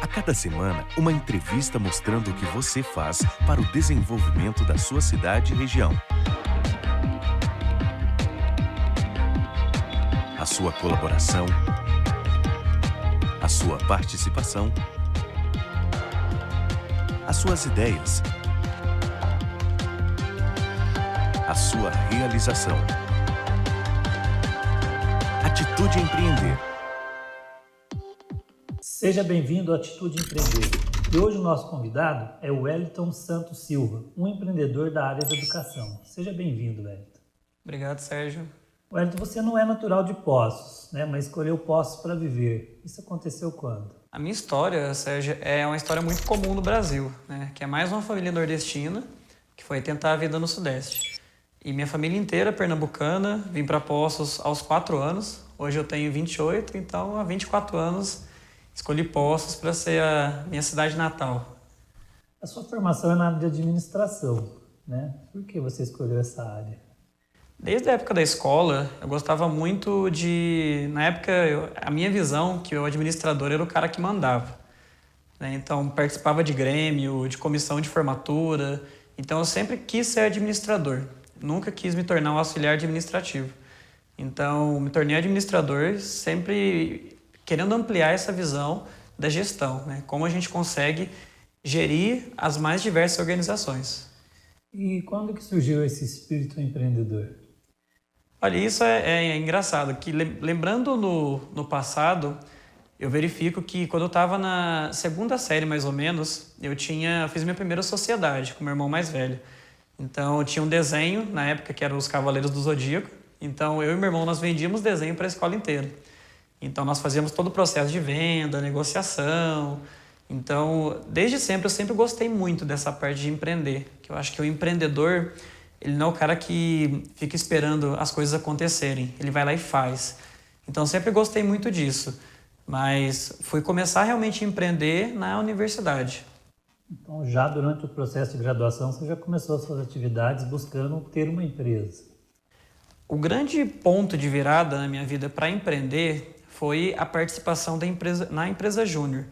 A cada semana, uma entrevista mostrando o que você faz para o desenvolvimento da sua cidade e região. A sua colaboração, a sua participação, as suas ideias, a sua realização. Atitude Empreender. Seja bem-vindo à Atitude Empreender. E hoje o nosso convidado é o Wellington Santos Silva, um empreendedor da área da educação. Seja bem-vindo, Wellington. Obrigado, Sérgio. Wellington, você não é natural de Poços, né? Mas escolheu Poços para viver. Isso aconteceu quando? A minha história, Sérgio, é uma história muito comum no Brasil, né? Que é mais uma família nordestina que foi tentar a vida no Sudeste. E minha família inteira pernambucana, vim para Poços aos 4 anos. Hoje eu tenho 28, então há 24 anos escolhi Poços para ser a minha cidade natal. A sua formação é na área de administração, né? Por que você escolheu essa área? Desde a época da escola, eu gostava muito de... Na época, a minha visão, que o administrador era o cara que mandava, né? Então, participava de grêmio, de comissão de formatura. Então, eu sempre quis ser administrador. Nunca quis me tornar um auxiliar administrativo. Então, me tornei administrador, sempre querendo ampliar essa visão da gestão, né? Como a gente consegue gerir as mais diversas organizações. E quando que surgiu esse espírito empreendedor? Olha, isso é engraçado, que lembrando no passado, eu verifico que quando eu estava na segunda série, mais ou menos, fiz minha primeira sociedade com meu irmão mais velho. Então, eu tinha um desenho, na época, que era os Cavaleiros do Zodíaco. Então, eu e meu irmão, nós vendíamos desenho para a escola inteira. Então, nós fazíamos todo o processo de venda, negociação. Então, desde sempre, eu sempre gostei muito dessa parte de empreender. Que eu acho que o empreendedor, ele não é o cara que fica esperando as coisas acontecerem. Ele vai lá e faz. Então, sempre gostei muito disso. Mas fui começar realmente a empreender na universidade. Então, já durante o processo de graduação, você já começou as suas atividades buscando ter uma empresa. O grande ponto de virada na minha vida para empreender foi a participação na empresa Júnior.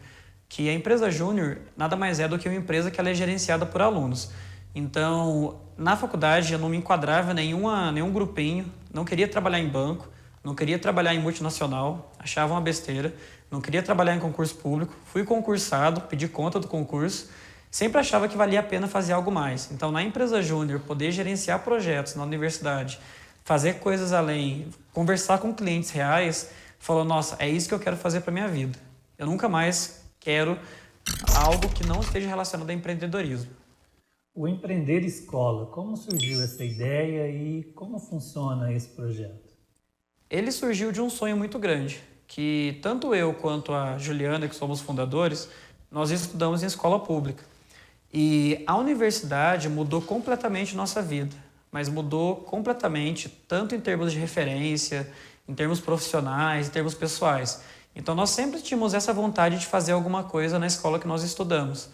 Que a empresa Júnior nada mais é do que uma empresa que ela é gerenciada por alunos. Então, na faculdade eu não me enquadrava em nenhum grupinho, não queria trabalhar em banco, não queria trabalhar em multinacional, achava uma besteira, não queria trabalhar em concurso público, fui concursado, pedi conta do concurso, sempre achava que valia a pena fazer algo mais. Então, na empresa Júnior, poder gerenciar projetos na universidade, fazer coisas além, conversar com clientes reais, falou, nossa, é isso que eu quero fazer para minha vida. Eu nunca mais quero algo que não esteja relacionado a empreendedorismo. O Empreender Escola, como surgiu essa ideia e como funciona esse projeto? Ele surgiu de um sonho muito grande, que tanto eu quanto a Juliana, que somos fundadores, nós estudamos em escola pública. E a universidade mudou completamente nossa vida, mas mudou completamente, tanto em termos de referência, em termos profissionais, em termos pessoais. Então, nós sempre tínhamos essa vontade de fazer alguma coisa na escola que nós estudamos.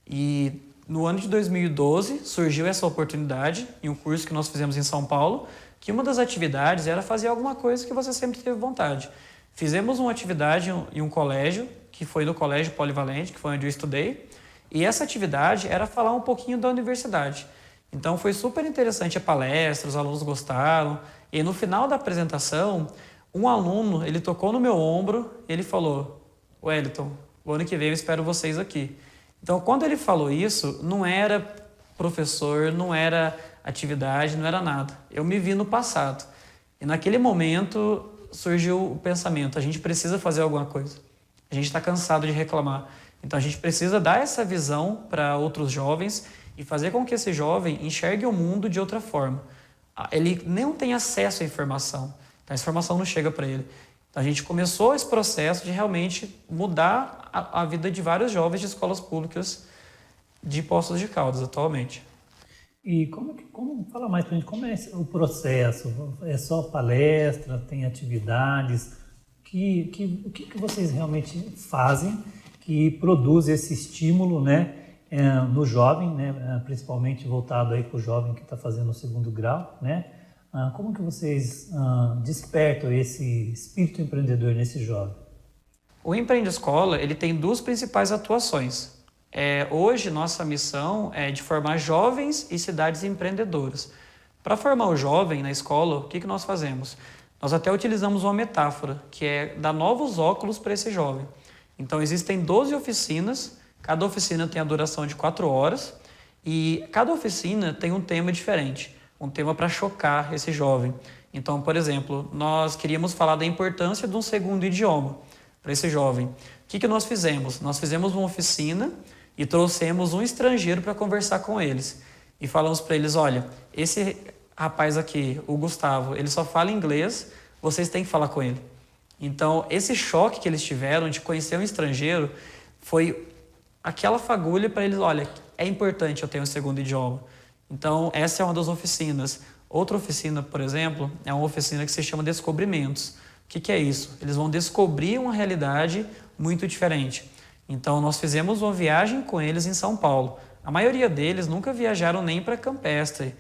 E no ano de 2012 surgiu essa oportunidade em um curso que nós fizemos em São Paulo, que uma das atividades era fazer alguma coisa que você sempre teve vontade. Fizemos uma atividade em um colégio, que foi no Colégio Polivalente, que foi onde eu estudei, e essa atividade era falar um pouquinho da universidade. Então foi super interessante a palestra, os alunos gostaram, e no final da apresentação, um aluno, ele tocou no meu ombro, ele falou, Wellington, o ano que vem eu espero vocês aqui. Então, quando ele falou isso, não era professor, não era atividade, não era nada. Eu me vi no passado. E naquele momento surgiu o pensamento, a gente precisa fazer alguma coisa. A gente está cansado de reclamar. Então, a gente precisa dar essa visão para outros jovens e fazer com que esse jovem enxergue o mundo de outra forma. Ele não tem acesso à informação. Então, a informação não chega para ele. Então, a gente começou esse processo de realmente mudar a vida de vários jovens de escolas públicas de Poços de Caldas atualmente. E fala mais pra gente, como é o processo? É só palestra, tem atividades? O que vocês realmente fazem que produz esse estímulo, né, no jovem, né, principalmente voltado aí para o jovem que está fazendo o segundo grau, né? Como que vocês despertam esse espírito empreendedor nesse jovem? O Empreende Escola, ele tem duas principais atuações. Hoje, nossa missão é de formar jovens e cidades empreendedoras. Para formar o jovem na escola, o que nós fazemos? Nós até utilizamos uma metáfora, que é dar novos óculos para esse jovem. Então, existem 12 oficinas, cada oficina tem a duração de 4 horas, e cada oficina tem um tema diferente, um tema para chocar esse jovem. Então, por exemplo, nós queríamos falar da importância de um segundo idioma para esse jovem. O que nós fizemos? Nós fizemos uma oficina e trouxemos um estrangeiro para conversar com eles. E falamos para eles, olha, esse rapaz aqui, o Gustavo, ele só fala inglês, vocês têm que falar com ele. Então, esse choque que eles tiveram de conhecer um estrangeiro foi aquela fagulha para eles, olha, é importante eu ter um segundo idioma. Então, essa é uma das oficinas. Outra oficina, por exemplo, é uma oficina que se chama Descobrimentos. O que é isso? Eles vão descobrir uma realidade muito diferente. Então, nós fizemos uma viagem com eles em São Paulo. A maioria deles nunca viajaram nem para Campestre,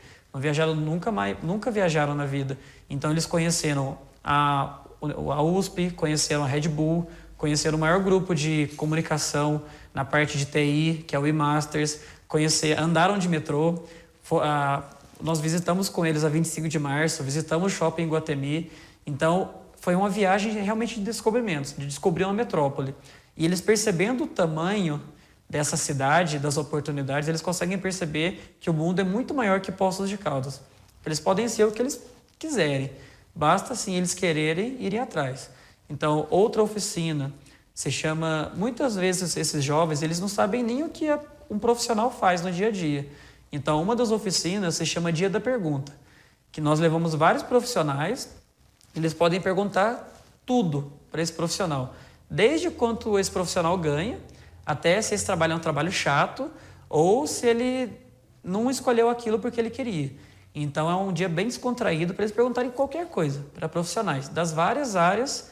nunca viajaram na vida. Então, eles conheceram a USP, conheceram a Red Bull, conheceram o maior grupo de comunicação na parte de TI, que é o eMasters, andaram de metrô. Nós visitamos com eles a 25 de março, visitamos o shopping em Guatemi. Então, foi uma viagem realmente de descobrimentos, de descobrir uma metrópole. E eles percebendo o tamanho dessa cidade, das oportunidades, eles conseguem perceber que o mundo é muito maior que Poços de Caldas. Eles podem ser o que eles quiserem, basta sim eles quererem irem atrás. Então, outra oficina se chama, muitas vezes esses jovens, eles não sabem nem o que um profissional faz no dia a dia. Então, uma das oficinas se chama Dia da Pergunta, que nós levamos vários profissionais, eles podem perguntar tudo para esse profissional, desde quanto esse profissional ganha, até se esse trabalho é um trabalho chato, ou se ele não escolheu aquilo porque ele queria. Então, é um dia bem descontraído para eles perguntarem qualquer coisa, para profissionais das várias áreas,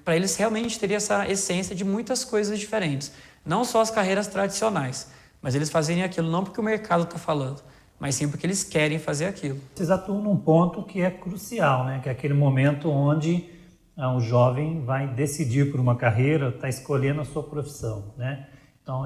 para eles realmente terem essa essência de muitas coisas diferentes. Não só as carreiras tradicionais, mas eles fazerem aquilo não porque o mercado está falando, mas sim porque eles querem fazer aquilo. Vocês atuam num ponto que é crucial, né? Que é aquele momento onde o jovem vai decidir por uma carreira, está escolhendo a sua profissão, né? Então,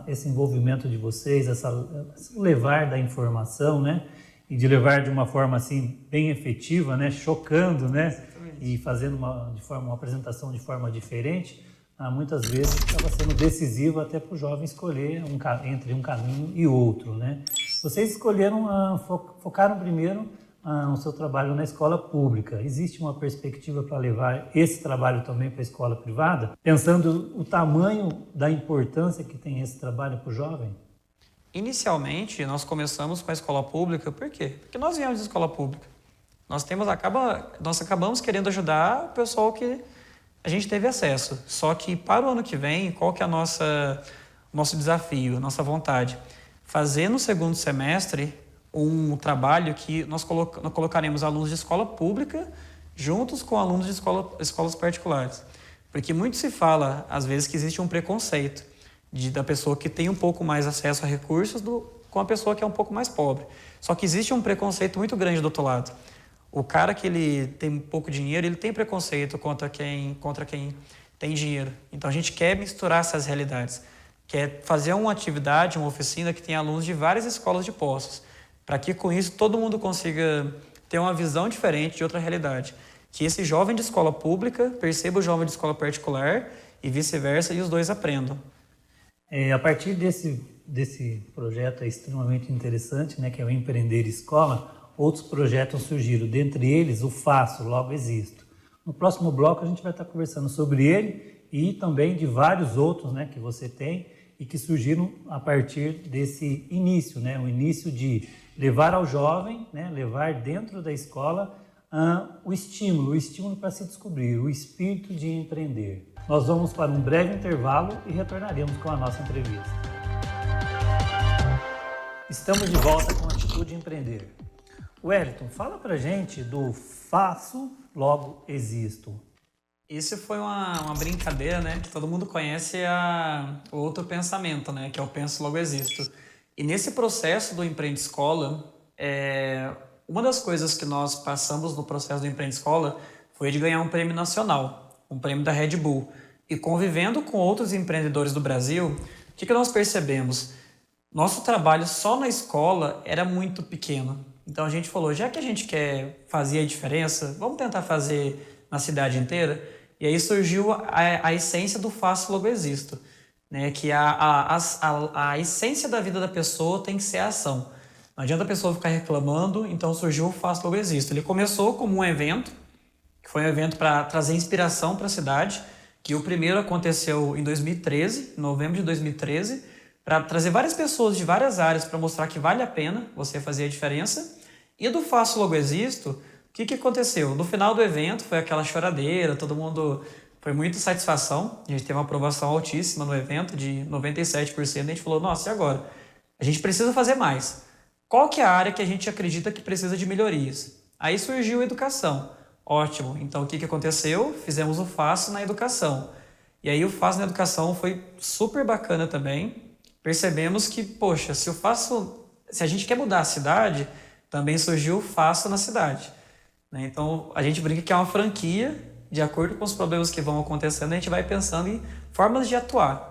esse envolvimento de vocês, esse levar da informação, né? E de levar de uma forma assim bem efetiva, né? Chocando, né? Exatamente. E fazendo uma apresentação de forma diferente, muitas vezes acaba sendo decisivo até para o jovem escolher entre um caminho e outro, né? Vocês escolheram, focaram primeiro o seu trabalho na escola pública. Existe uma perspectiva para levar esse trabalho também para a escola privada? Pensando o tamanho da importância que tem esse trabalho para o jovem? Inicialmente, nós começamos com a escola pública, por quê? Porque nós viemos de escola pública. Nós acabamos querendo ajudar o pessoal que a gente teve acesso. Só que para o ano que vem, qual que é nosso desafio, nossa vontade? Fazer no segundo semestre um trabalho que nós colocaremos alunos de escola pública juntos com alunos de escolas particulares. Porque muito se fala, às vezes, que existe um preconceito da pessoa que tem um pouco mais acesso a recursos com a pessoa que é um pouco mais pobre. Só que existe um preconceito muito grande do outro lado. O cara que ele tem pouco dinheiro, ele tem preconceito contra quem tem dinheiro. Então, a gente quer misturar essas realidades. Quer fazer uma atividade, uma oficina que tenha alunos de várias escolas de Poços, para que, com isso, todo mundo consiga ter uma visão diferente de outra realidade. Que esse jovem de escola pública perceba o jovem de escola particular e vice-versa, e os dois aprendam. A partir desse projeto extremamente interessante, né, que é o Empreender Escola, outros projetos surgiram, dentre eles o Faço, Logo Existo. No próximo bloco a gente vai estar conversando sobre ele e também de vários outros, né, que você tem e que surgiram a partir desse início, né, o início de levar ao jovem, né, levar dentro da escola o estímulo para se descobrir, o espírito de empreender. Nós vamos para um breve intervalo e retornaremos com a nossa entrevista. Estamos de volta com a Atitude Empreender. Wellington, fala pra gente do Faço, Logo Existo. Isso foi uma brincadeira, né? Que todo mundo conhece o outro pensamento, né? Que é o Penso, Logo Existo. E nesse processo do Empreende Escola, uma das coisas que nós passamos no processo do Empreende Escola foi de ganhar um prêmio nacional. um prêmio da Red Bull. E convivendo com outros empreendedores do Brasil, o que nós percebemos? Nosso trabalho só na escola era muito pequeno. Então a gente falou, já que a gente quer fazer a diferença, vamos tentar fazer na cidade inteira? E aí surgiu a essência do Faço Logo Existo, né? Que a essência da vida da pessoa tem que ser a ação. Não adianta a pessoa ficar reclamando, então surgiu o Faço Logo Existo. Ele começou como um evento, que foi um evento para trazer inspiração para a cidade, que o primeiro aconteceu em 2013, em novembro de 2013, para trazer várias pessoas de várias áreas para mostrar que vale a pena você fazer a diferença. E do Faço Logo Existo, o que aconteceu? No final do evento foi aquela choradeira, todo mundo... Foi muita satisfação, a gente teve uma aprovação altíssima no evento, de 97%, a gente falou, nossa, e agora? A gente precisa fazer mais. Qual que é a área que a gente acredita que precisa de melhorias? Aí surgiu a educação. Ótimo, então o que aconteceu? Fizemos o Faço na educação. E aí o Faço na educação foi super bacana também. Percebemos que, poxa, se a gente quer mudar a cidade, também surgiu o Faço na cidade. Né? Então a gente brinca que é uma franquia, de acordo com os problemas que vão acontecendo, a gente vai pensando em formas de atuar.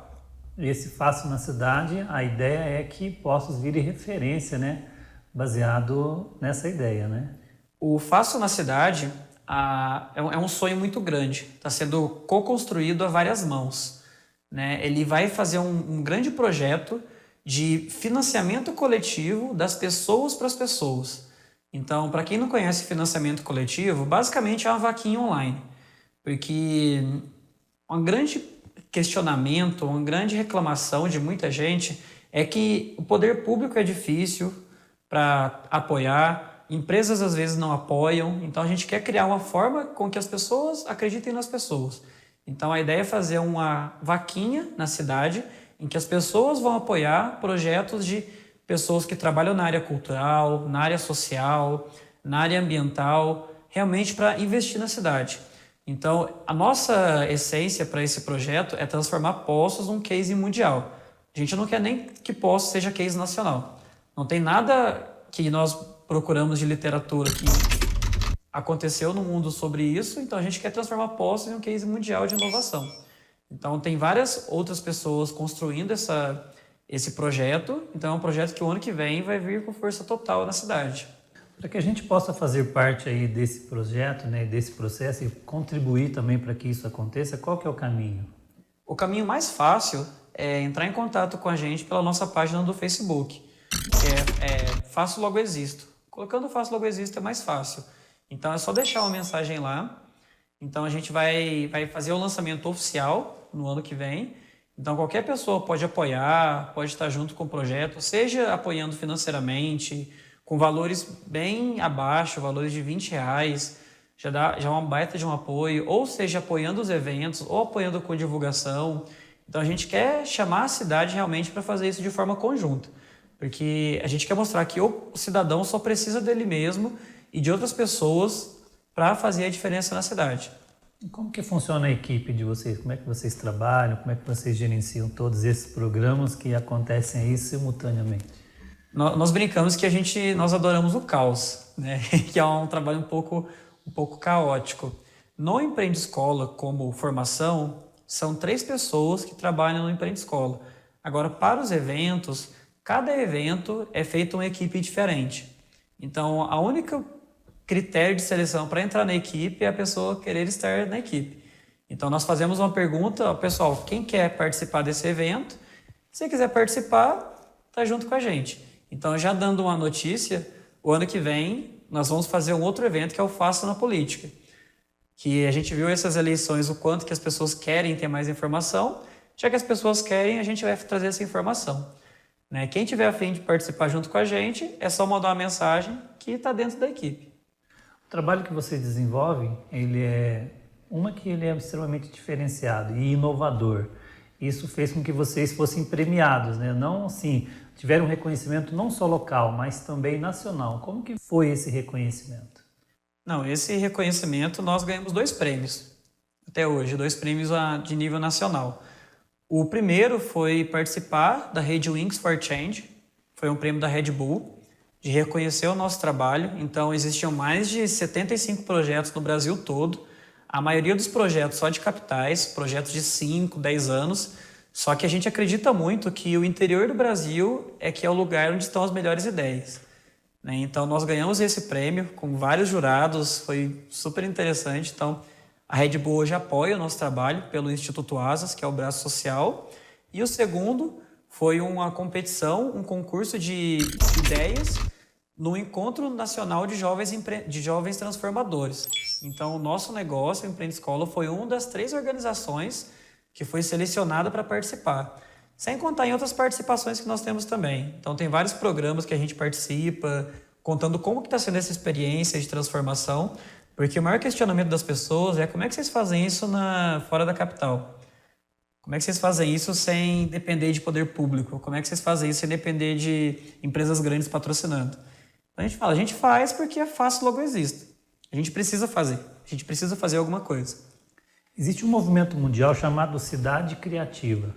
Esse Faço na cidade, a ideia é que Poços vire referência, né? Baseado nessa ideia, né? O Faço na cidade é um sonho muito grande, está sendo co-construído a várias mãos. Né? Ele vai fazer um grande projeto de financiamento coletivo das pessoas para as pessoas. Então, para quem não conhece financiamento coletivo, basicamente é uma vaquinha online. Porque um grande questionamento, uma grande reclamação de muita gente é que o poder público é difícil para apoiar, empresas às vezes não apoiam, então a gente quer criar uma forma com que as pessoas acreditem nas pessoas. Então a ideia é fazer uma vaquinha na cidade em que as pessoas vão apoiar projetos de pessoas que trabalham na área cultural, na área social, na área ambiental, realmente para investir na cidade. Então, a nossa essência para esse projeto é transformar Poços num case mundial. A gente não quer nem que Poços seja case nacional. Não tem nada que nós procuramos de literatura que aconteceu no mundo sobre isso, então a gente quer transformar Poços em um case mundial de inovação. Então, tem várias outras pessoas construindo esse projeto, então é um projeto que o ano que vem vai vir com força total na cidade. Para que a gente possa fazer parte aí desse projeto, né, desse processo e contribuir também para que isso aconteça, qual que é o caminho? O caminho mais fácil é entrar em contato com a gente pela nossa página do Facebook, que é Faço Logo Existo. Colocando Faço Logo Existo é mais fácil. Então é só deixar uma mensagem lá. Então a gente vai fazer o lançamento oficial no ano que vem. Então qualquer pessoa pode apoiar, pode estar junto com o projeto, seja apoiando financeiramente, com valores bem abaixo, valores de R$20, já é uma baita de um apoio, ou seja, apoiando os eventos, ou apoiando com divulgação. Então a gente quer chamar a cidade realmente para fazer isso de forma conjunta, porque a gente quer mostrar que o cidadão só precisa dele mesmo e de outras pessoas para fazer a diferença na cidade. E como que funciona a equipe de vocês? Como é que vocês trabalham? Como é que vocês gerenciam todos esses programas que acontecem aí simultaneamente? Nós brincamos que nós adoramos o caos, né? Que é um trabalho um pouco caótico. No Empreende Escola, como formação, são 3 pessoas que trabalham no Empreende Escola. Agora, para os eventos, cada evento é feito uma equipe diferente. Então, a única critério de seleção para entrar na equipe é a pessoa querer estar na equipe. Então, nós fazemos uma pergunta, pessoal, quem quer participar desse evento? Se quiser participar, está junto com a gente. Então, já dando uma notícia, o ano que vem nós vamos fazer um outro evento que é o Faço na Política, que a gente viu essas eleições, o quanto que as pessoas querem ter mais informação, já que as pessoas querem, a gente vai trazer essa informação. Né? Quem tiver a fim de participar junto com a gente, é só mandar uma mensagem que está dentro da equipe. O trabalho que vocês desenvolvem, ele é extremamente diferenciado e inovador. Isso fez com que vocês fossem premiados, né? Não assim, tiveram um reconhecimento não só local, mas também nacional. Como que foi esse reconhecimento? Não, esse reconhecimento nós ganhamos 2 prêmios até hoje, 2 prêmios de nível nacional. O primeiro foi participar da rede Wings for Change, foi um prêmio da Red Bull, de reconhecer o nosso trabalho. Então, existiam mais de 75 projetos no Brasil todo, a maioria dos projetos só de capitais, projetos de 5, 10 anos, só que a gente acredita muito que o interior do Brasil é o lugar onde estão as melhores ideias, né? Então, nós ganhamos esse prêmio com vários jurados, foi super interessante. Então, a Red Bull hoje apoia o nosso trabalho pelo Instituto Asas, que é o braço social. E o segundo foi uma competição, um concurso de ideias no Encontro Nacional de Jovens Transformadores. Então, o nosso negócio, o Empreende Escola, foi uma das 3 organizações que foi selecionada para participar. Sem contar em outras participações que nós temos também. Então, tem vários programas que a gente participa, contando como que está sendo essa experiência de transformação, porque o maior questionamento das pessoas é como é que vocês fazem isso fora da capital? Como é que vocês fazem isso sem depender de poder público? Como é que vocês fazem isso sem depender de empresas grandes patrocinando? Então, a gente fala, a gente faz porque é fácil, logo existe. A gente precisa fazer alguma coisa. Existe um movimento mundial chamado Cidade Criativa.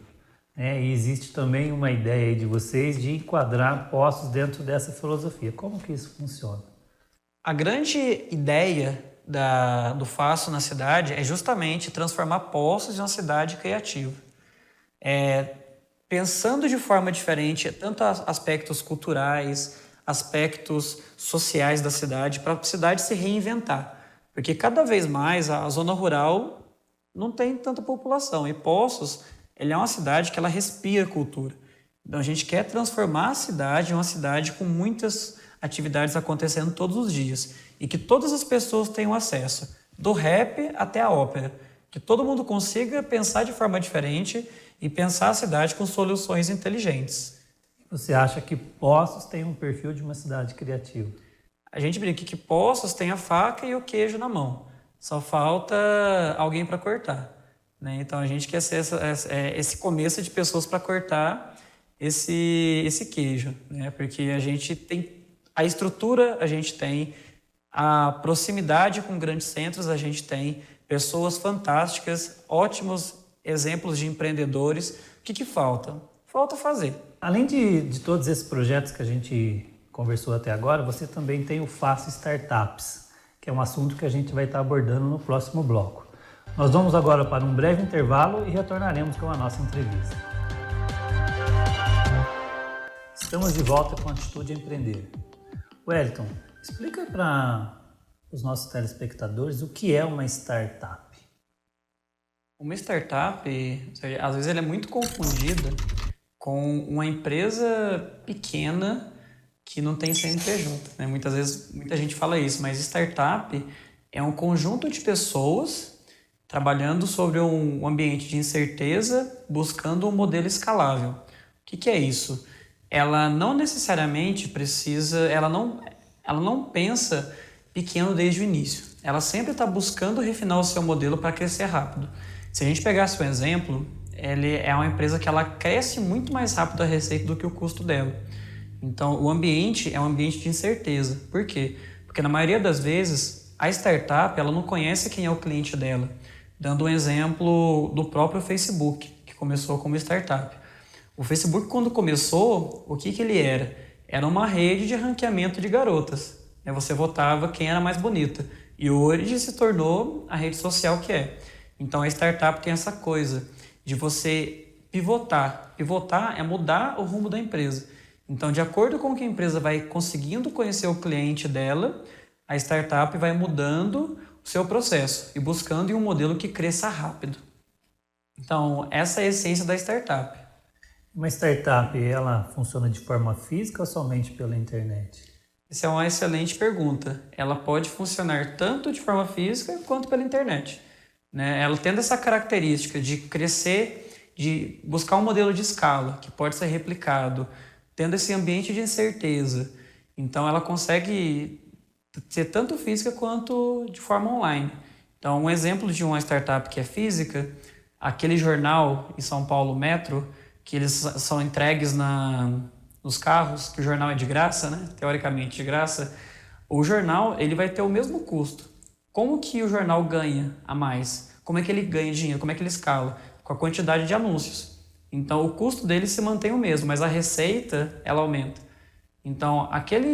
E existe também uma ideia aí de vocês de enquadrar Poços dentro dessa filosofia. Como que isso funciona? A grande ideia do Faço na cidade é justamente transformar Poços em uma cidade criativa. Pensando de forma diferente, tanto aspectos culturais, aspectos sociais da cidade, para a cidade se reinventar. Porque cada vez mais a zona rural não tem tanta população. E Poços, ele é uma cidade que ela respira cultura. Então, a gente quer transformar a cidade em uma cidade com muitas atividades acontecendo todos os dias. E que todas as pessoas tenham acesso, do rap até a ópera. Que todo mundo consiga pensar de forma diferente e pensar a cidade com soluções inteligentes. Você acha que Poços tem um perfil de uma cidade criativa? A gente brinca que Poços tem a faca e o queijo na mão. Só falta alguém para cortar, né? Então, a gente quer ser esse começo de pessoas para cortar esse queijo, né? Porque a gente tem a estrutura, a gente tem a proximidade com grandes centros, a gente tem pessoas fantásticas, ótimos exemplos de empreendedores. O que falta? Falta fazer. Além de todos esses projetos que a gente conversou até agora, você também tem o Faço Startups, que é um assunto que a gente vai estar abordando no próximo bloco. Nós vamos agora para um breve intervalo e retornaremos com a nossa entrevista. Estamos de volta com a Atitude Empreender. Wellington, explica para os nossos telespectadores o que é uma startup. Uma startup, às vezes, ela é muito confundida com uma empresa pequena que não tem CNPJ, né? Muitas vezes, muita gente fala isso, mas startup é um conjunto de pessoas trabalhando sobre um ambiente de incerteza, buscando um modelo escalável. O que é isso? Ela não necessariamente precisa, ela não pensa pequeno desde o início. Ela sempre está buscando refinar o seu modelo para crescer rápido. Se a gente pegasse um exemplo, ele é uma empresa que ela cresce muito mais rápido a receita do que o custo dela. Então, o ambiente é um ambiente de incerteza. Por quê? Porque na maioria das vezes, a startup ela não conhece quem é o cliente dela. Dando um exemplo do próprio Facebook, que começou como startup. O Facebook, quando começou, o que ele era? Era uma rede de ranqueamento de garotas. Você votava quem era mais bonita. E hoje se tornou a rede social que é. Então, a startup tem essa coisa de você pivotar. Pivotar é mudar o rumo da empresa. Então, de acordo com que a empresa vai conseguindo conhecer o cliente dela, a startup vai mudando o seu processo e buscando em um modelo que cresça rápido. Então, essa é a essência da startup. Uma startup, ela funciona de forma física ou somente pela internet? Essa é uma excelente pergunta. Ela pode funcionar tanto de forma física quanto pela internet, né? Ela tendo essa característica de crescer, de buscar um modelo de escala que pode ser replicado, tendo esse ambiente de incerteza. Então, ela consegue ser tanto física quanto de forma online. Então, um exemplo de uma startup que é física, aquele jornal em São Paulo, Metro, que eles são entregues nos carros, que o jornal é de graça, né? Teoricamente de graça, o jornal ele vai ter o mesmo custo. Como que o jornal ganha a mais? Como é que ele ganha dinheiro? Como é que ele escala? Com a quantidade de anúncios. Então, o custo dele se mantém o mesmo, mas a receita, ela aumenta. Então, aquele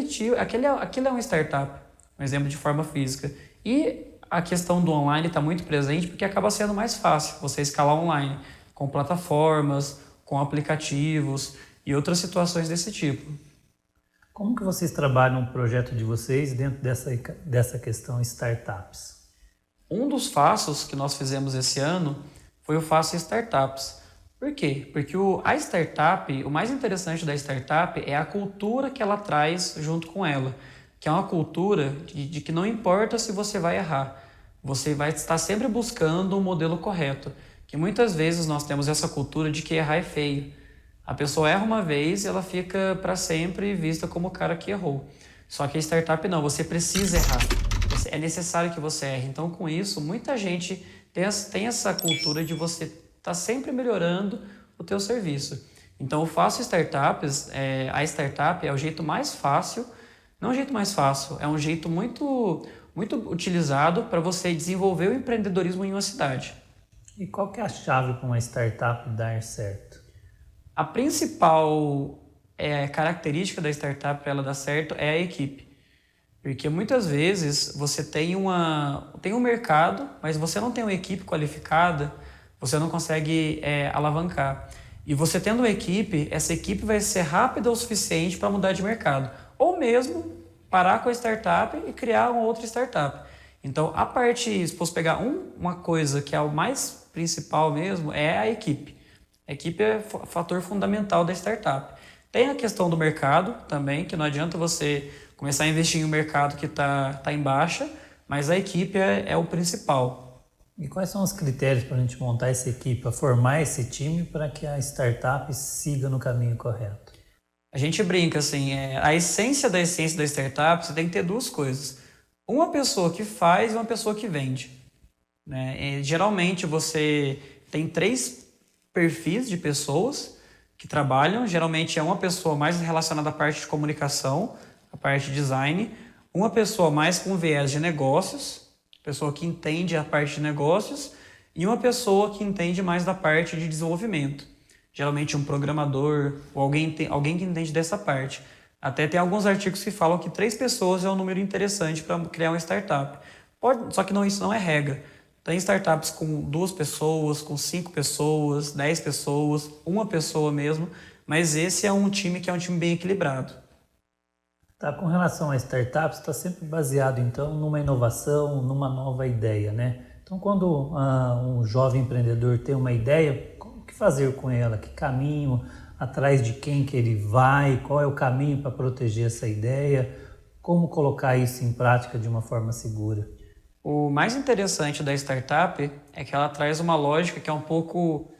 é uma startup, um exemplo de forma física. E a questão do online está muito presente porque acaba sendo mais fácil você escalar online, com plataformas, com aplicativos e outras situações desse tipo. Como que vocês trabalham o projeto de vocês dentro dessa questão startups? Um dos passos que nós fizemos esse ano foi o Faça Startups. Por quê? Porque a startup, o mais interessante da startup é a cultura que ela traz junto com ela, que é uma cultura de que não importa se você vai errar, você vai estar sempre buscando o modelo correto, que muitas vezes nós temos essa cultura de que errar é feio. A pessoa erra uma vez e ela fica para sempre vista como o cara que errou. Só que a startup não, você precisa errar. É necessário que você erre. Então, com isso, muita gente tem essa cultura de você estar sempre melhorando o teu serviço. Então, o Faça Startups, a startup é o jeito mais fácil, não é um jeito mais fácil, é um jeito muito, muito utilizado para você desenvolver o empreendedorismo em uma cidade. E qual que é a chave para uma startup dar certo? A principal característica da startup para ela dar certo é a equipe. Porque muitas vezes você tem um mercado, mas você não tem uma equipe qualificada, você não consegue alavancar. E você tendo uma equipe, essa equipe vai ser rápida o suficiente para mudar de mercado. Ou mesmo parar com a startup e criar uma outra startup. Então, se fosse pegar uma coisa que é o mais principal mesmo, é a equipe. A equipe é o fator fundamental da startup. Tem a questão do mercado também, que não adianta você começar a investir em um mercado que tá em baixa, mas a equipe é o principal. E quais são os critérios para a gente montar essa equipe, para formar esse time para que a startup siga no caminho correto? A gente brinca assim, a essência da startup, você tem que ter duas coisas. Uma pessoa que faz e uma pessoa que vende. Né? Geralmente você tem 3 perfis de pessoas que trabalham. Geralmente é uma pessoa mais relacionada à parte de comunicação, a parte de design, uma pessoa mais com viés de negócios, pessoa que entende a parte de negócios, e uma pessoa que entende mais da parte de desenvolvimento. Geralmente um programador ou alguém que entende dessa parte. Até tem alguns artigos que falam que 3 pessoas é um número interessante para criar uma startup. Só que isso não é regra. Tem startups com 2 pessoas, com 5 pessoas, 10 pessoas, uma pessoa mesmo, mas esse é um time que é um time bem equilibrado. Tá, com relação a startups, está sempre baseado, então, numa inovação, numa nova ideia, né? Então, quando um jovem empreendedor tem uma ideia, o que fazer com ela? Que caminho, atrás de quem que ele vai? Qual é o caminho para proteger essa ideia? Como colocar isso em prática de uma forma segura? O mais interessante da startup é que ela traz uma lógica que é um pouco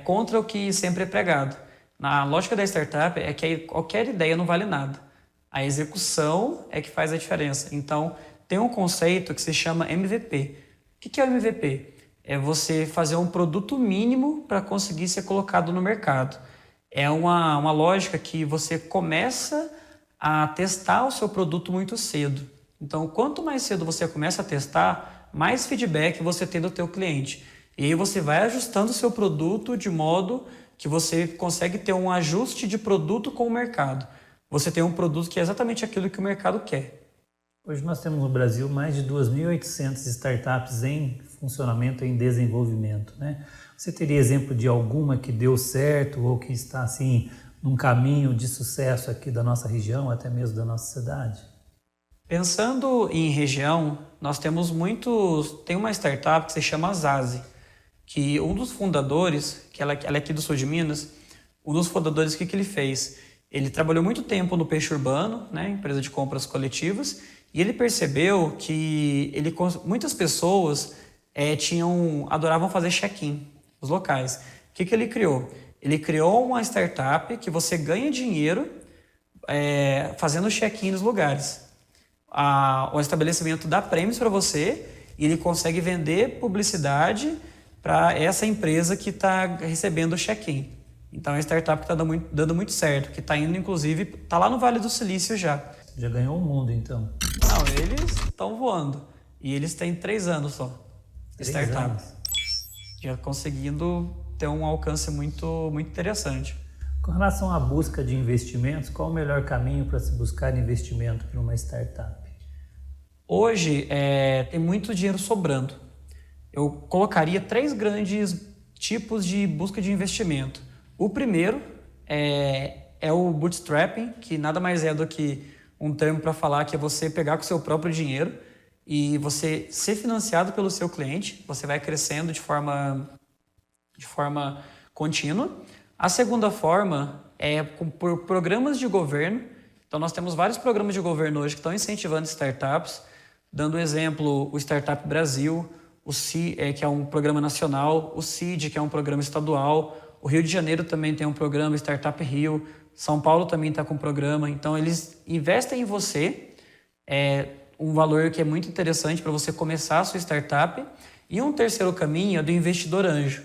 contra o que sempre é pregado. Na lógica da startup é que qualquer ideia não vale nada. A execução é que faz a diferença. Então, tem um conceito que se chama MVP. O que é o MVP? É você fazer um produto mínimo para conseguir ser colocado no mercado. É uma lógica que você começa a testar o seu produto muito cedo. Então, quanto mais cedo você começa a testar, mais feedback você tem do teu cliente. E aí você vai ajustando o seu produto de modo que você consegue ter um ajuste de produto com o mercado. Você tem um produto que é exatamente aquilo que o mercado quer. Hoje nós temos no Brasil mais de 2.800 startups em funcionamento, em desenvolvimento, né? Você teria exemplo de alguma que deu certo ou que está assim num caminho de sucesso aqui da nossa região, até mesmo da nossa cidade? Pensando em região, nós temos tem uma startup que se chama Zazi, que um dos fundadores, que ela é aqui do sul de Minas, um dos fundadores, o que ele fez? Ele trabalhou muito tempo no Peixe Urbano, né, empresa de compras coletivas, e ele percebeu que muitas pessoas adoravam fazer check-in nos locais. O que ele criou? Ele criou uma startup que você ganha dinheiro fazendo check-in nos lugares. O estabelecimento dá prêmios para você e ele consegue vender publicidade para essa empresa que está recebendo o check-in. Então é uma startup que está dando muito certo, que está indo, inclusive, está lá no Vale do Silício já. Já ganhou o mundo, então? Não, eles estão voando. E eles têm 3 anos só. 3 startup. anos. Já conseguindo ter um alcance muito, muito interessante. Com relação à busca de investimentos, qual o melhor caminho para se buscar investimento para uma startup? Hoje, tem muito dinheiro sobrando. Eu colocaria 3 grandes tipos de busca de investimento. O primeiro é o bootstrapping, que nada mais é do que um termo para falar que é você pegar com o seu próprio dinheiro e você ser financiado pelo seu cliente. Você vai crescendo de forma contínua. A segunda forma é por programas de governo. Então, nós temos vários programas de governo hoje que estão incentivando startups, dando exemplo, o Startup Brasil, o CI, que é um programa nacional, o CID, que é um programa estadual, o Rio de Janeiro também tem um programa, Startup Rio, São Paulo também está com um programa. Então, eles investem em você, um valor que é muito interessante para você começar a sua startup. E um terceiro caminho é do investidor anjo,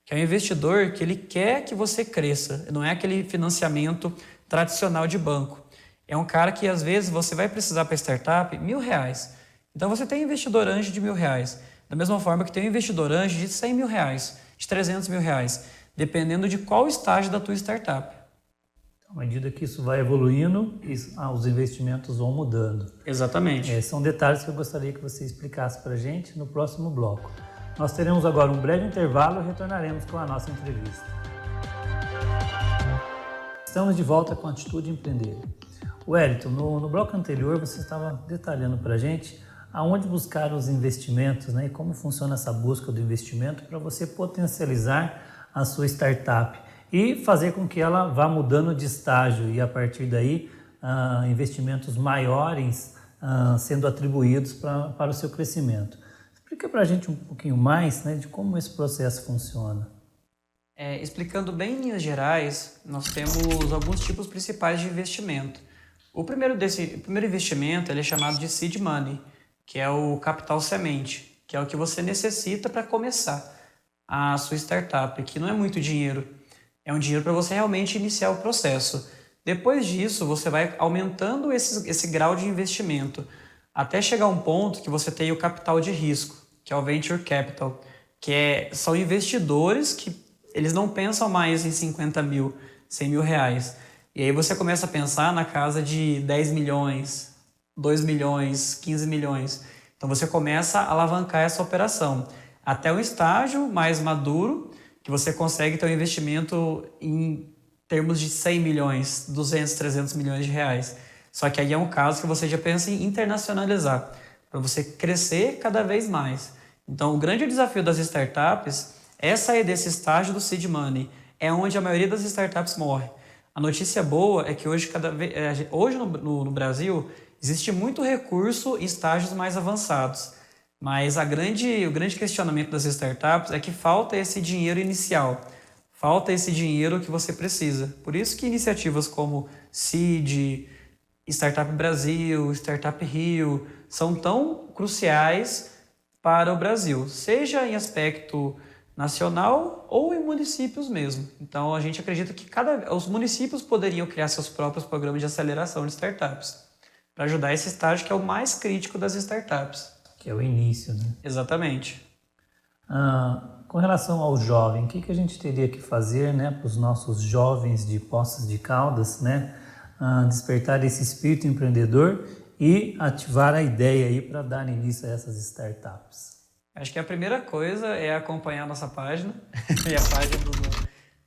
que é um investidor que ele quer que você cresça, não é aquele financiamento tradicional de banco. É um cara que, às vezes, você vai precisar para a startup R$1.000. Então, você tem investidor anjo de R$1.000. Da mesma forma que tem um investidor anjo de R$100.000, de R$300.000, dependendo de qual estágio da tua startup. À medida que isso vai evoluindo, os investimentos vão mudando. Exatamente. São detalhes que eu gostaria que você explicasse para a gente no próximo bloco. Nós teremos agora um breve intervalo e retornaremos com a nossa entrevista. Estamos de volta com a Atitude Empreender. Wellington, no bloco anterior você estava detalhando para a gente aonde buscar os investimentos, né, e como funciona essa busca do investimento para você potencializar a sua startup e fazer com que ela vá mudando de estágio e a partir daí investimentos maiores sendo atribuídos para o seu crescimento. Explica para a gente um pouquinho mais, né, de como esse processo funciona. Explicando bem em linhas gerais, nós temos alguns tipos principais de investimento. O primeiro investimento ele é chamado de seed money, que é o capital semente, que é o que você necessita para começar a sua startup, que não é muito dinheiro, é um dinheiro para você realmente iniciar o processo. Depois disso, você vai aumentando esse grau de investimento, até chegar a um ponto que você tem o capital de risco, que é o venture capital, são investidores que eles não pensam mais em 50 mil, 100 mil reais. E aí você começa a pensar na casa de 10 milhões, 2 milhões, 15 milhões. Então você começa a alavancar essa operação até um estágio mais maduro, que você consegue ter um investimento em termos de 100 milhões, 200, 300 milhões de reais. Só que aí é um caso que você já pensa em internacionalizar, para você crescer cada vez mais. Então o grande desafio das startups é sair desse estágio do seed money, é onde a maioria das startups morre. A notícia boa é que hoje no Brasil existe muito recurso em estágios mais avançados, mas o grande questionamento das startups é que falta esse dinheiro inicial, falta esse dinheiro que você precisa. Por isso que iniciativas como Seed, Startup Brasil, Startup Rio são tão cruciais para o Brasil, seja em aspecto nacional ou em municípios mesmo. Então, a gente acredita que os municípios poderiam criar seus próprios programas de aceleração de startups, para ajudar esse estágio que é o mais crítico das startups. Que é o início, né? Exatamente. Com relação ao jovem, o que a gente teria que fazer, né, para os nossos jovens de Poços de Caldas, né, despertar esse espírito empreendedor e ativar a ideia aí para dar início a essas startups? Acho que a primeira coisa é acompanhar a nossa página e a página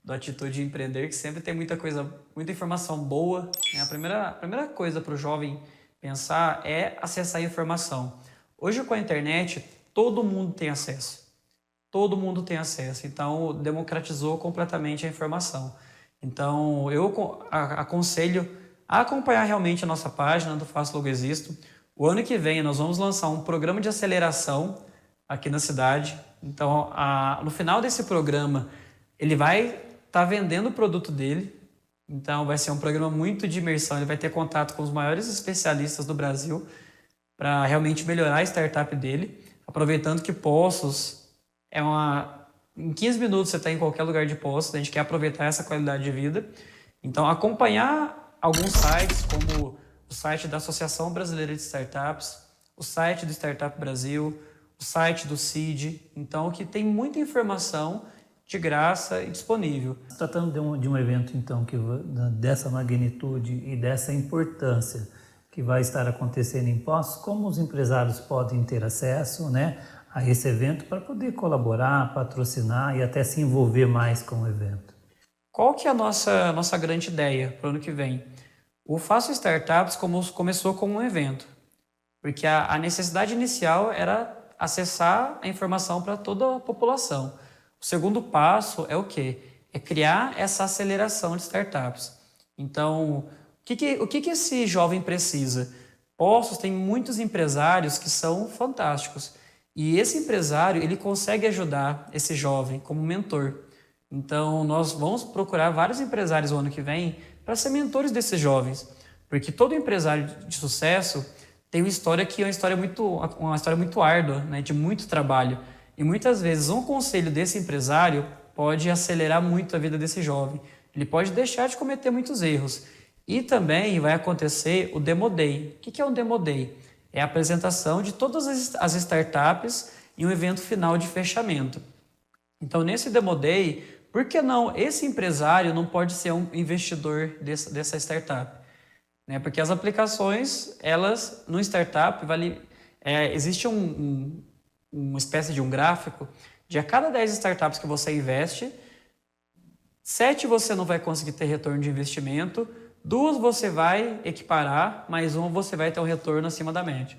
do Atitude Empreender, que sempre tem muita informação boa. A primeira coisa para o jovem pensar é acessar a informação. Hoje, com a internet, todo mundo tem acesso. Todo mundo tem acesso. Então, democratizou completamente a informação. Então, eu aconselho a acompanhar realmente a nossa página do Faço Logo Existo. O ano que vem, nós vamos lançar um programa de aceleração aqui na cidade. Então, no final desse programa, ele vai estar vendendo o produto dele. Então, vai ser um programa muito de imersão. Ele vai ter contato com os maiores especialistas do Brasil para realmente melhorar a startup dele, aproveitando que Poços em 15 minutos você está em qualquer lugar de Poços. A gente quer aproveitar essa qualidade de vida. Então, acompanhar alguns sites, como o site da Associação Brasileira de Startups, o site do Startup Brasil, o site do CID, então, que tem muita informação de graça e disponível. Se tratando de um evento, então, dessa magnitude e dessa importância, que vai estar acontecendo em Poços, como os empresários podem ter acesso, né, a esse evento para poder colaborar, patrocinar e até se envolver mais com o evento? Qual que é a nossa grande ideia para o ano que vem? O Faço Startups começou como um evento, porque a necessidade inicial era acessar a informação para toda a população. O segundo passo é o quê? É criar essa aceleração de startups. Então, o que esse jovem precisa? Poços tem muitos empresários que são fantásticos. E esse empresário, ele consegue ajudar esse jovem como mentor. Então, nós vamos procurar vários empresários no ano que vem para ser mentores desses jovens. Porque todo empresário de sucesso tem uma história que é uma história muito árdua, né, de muito trabalho. E muitas vezes um conselho desse empresário pode acelerar muito a vida desse jovem. Ele pode deixar de cometer muitos erros. E também vai acontecer o Demo Day. O que é um Demo Day? É a apresentação de todas as startups em um evento final de fechamento. Então, nesse Demo Day, por que não esse empresário não pode ser um investidor dessa startup? Né? Porque as aplicações, elas, no startup, existe uma espécie de um gráfico de a cada 10 startups que você investe, 7 você não vai conseguir ter retorno de investimento, 2 você vai equiparar, mais 1 você vai ter um retorno acima da média.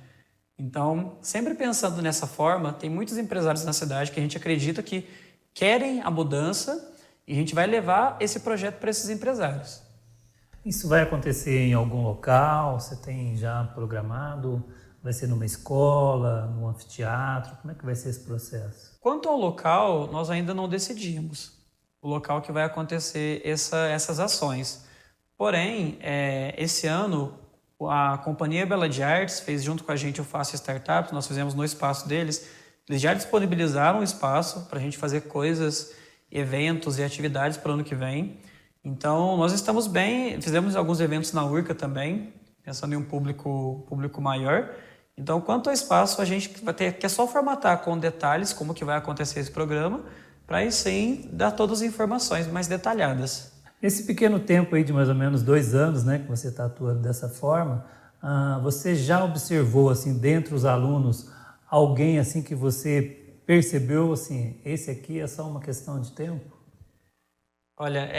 Então, sempre pensando nessa forma, tem muitos empresários na cidade que a gente acredita que querem a mudança e a gente vai levar esse projeto para esses empresários. Isso vai acontecer em algum local? Você tem já programado? Vai ser numa escola, num anfiteatro? Como é que vai ser esse processo? Quanto ao local, nós ainda não decidimos o local que vai acontecer essas ações. Porém, esse ano, a Companhia Bela de Artes fez junto com a gente o Faço Startups, nós fizemos no espaço deles. Eles já disponibilizaram um espaço para a gente fazer coisas, eventos e atividades para o ano que vem. Então, nós estamos bem, fizemos alguns eventos na Urca também, pensando em um público maior. Então, quanto ao espaço, a gente vai ter que só formatar com detalhes como que vai acontecer esse programa, para aí sim dar todas as informações mais detalhadas. Nesse pequeno tempo aí de mais ou menos 2 anos, né, que você está atuando dessa forma, você já observou assim dentro dos alunos alguém assim que você percebeu assim, esse aqui é só uma questão de tempo? Olha,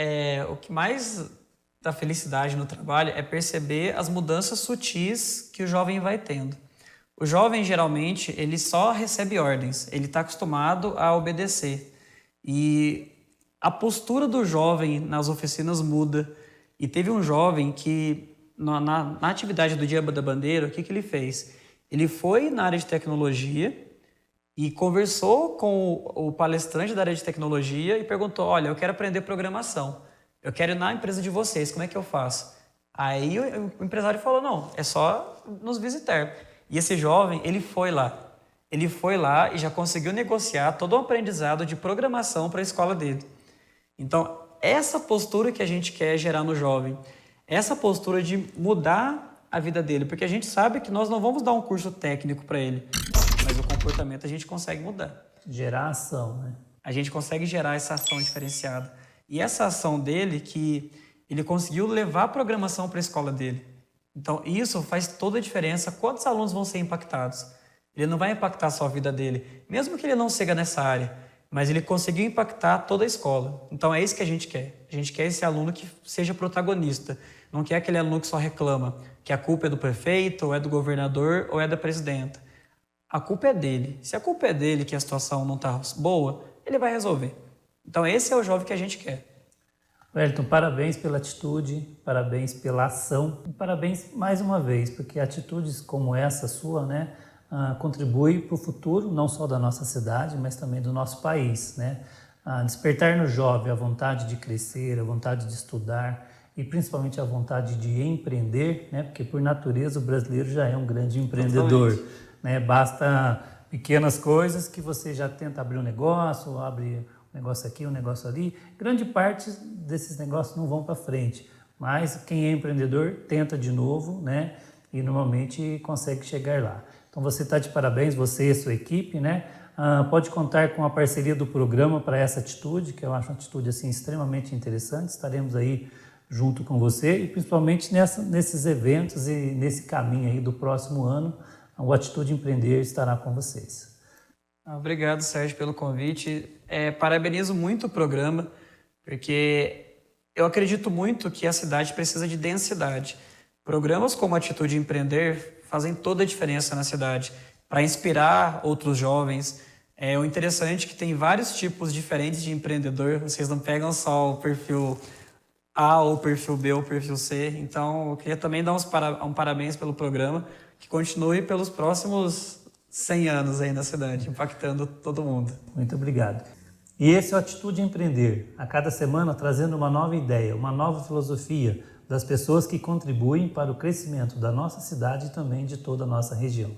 o que mais dá felicidade no trabalho é perceber as mudanças sutis que o jovem vai tendo. O jovem, geralmente, ele só recebe ordens, ele está acostumado a obedecer. E a postura do jovem nas oficinas muda. E teve um jovem que, na atividade do Dia da Bandeira, o que ele fez? Ele foi na área de tecnologia e conversou com o palestrante da área de tecnologia e perguntou, olha, eu quero aprender programação, eu quero ir na empresa de vocês, como é que eu faço? Aí o empresário falou, não, é só nos visitar. E esse jovem, ele foi lá e já conseguiu negociar todo o aprendizado de programação para a escola dele. Então, essa postura que a gente quer gerar no jovem, essa postura de mudar a vida dele, porque a gente sabe que nós não vamos dar um curso técnico para ele, mas o comportamento a gente consegue mudar. Gerar ação, né? A gente consegue gerar essa ação diferenciada. E essa ação dele, que ele conseguiu levar a programação para a escola dele. Então, isso faz toda a diferença. Quantos alunos vão ser impactados? Ele não vai impactar só a vida dele, mesmo que ele não siga nessa área, mas ele conseguiu impactar toda a escola. Então, é isso que a gente quer. A gente quer esse aluno que seja protagonista. Não quer aquele aluno que só reclama que a culpa é do prefeito, ou é do governador, ou é da presidenta. A culpa é dele. Se a culpa é dele que a situação não está boa, ele vai resolver. Então, esse é o jovem que a gente quer. Wellington, parabéns pela atitude, parabéns pela ação e parabéns mais uma vez, porque atitudes como essa sua, né, contribui para o futuro, não só da nossa cidade, mas também do nosso país, né? Despertar no jovem a vontade de crescer, a vontade de estudar e principalmente a vontade de empreender, né? Porque por natureza o brasileiro já é um grande empreendedor, né? Basta pequenas coisas que você já tenta abrir um negócio, abre um negócio aqui, um negócio ali. Grande parte desses negócios não vão para frente, mas quem é empreendedor tenta de novo, né? E normalmente consegue chegar lá. Então você está de parabéns, você e a sua equipe, né? Pode contar com a parceria do programa para essa atitude, que eu acho uma atitude assim, extremamente interessante. Estaremos aí junto com você e principalmente nesses eventos e nesse caminho aí do próximo ano, o Atitude Empreender estará com vocês. Obrigado, Sérgio, pelo convite. Parabenizo muito o programa, porque eu acredito muito que a cidade precisa de densidade. Programas como Atitude Empreender fazem toda a diferença na cidade, para inspirar outros jovens. O interessante é que tem vários tipos diferentes de empreendedor, vocês não pegam só o perfil A, ou o perfil B, ou o perfil C. Então, eu queria também dar um parabéns pelo programa, que continue pelos próximos 100 anos aí na cidade, impactando todo mundo. Muito obrigado. E esse é o Atitude Empreender, a cada semana trazendo uma nova ideia, uma nova filosofia das pessoas que contribuem para o crescimento da nossa cidade e também de toda a nossa região.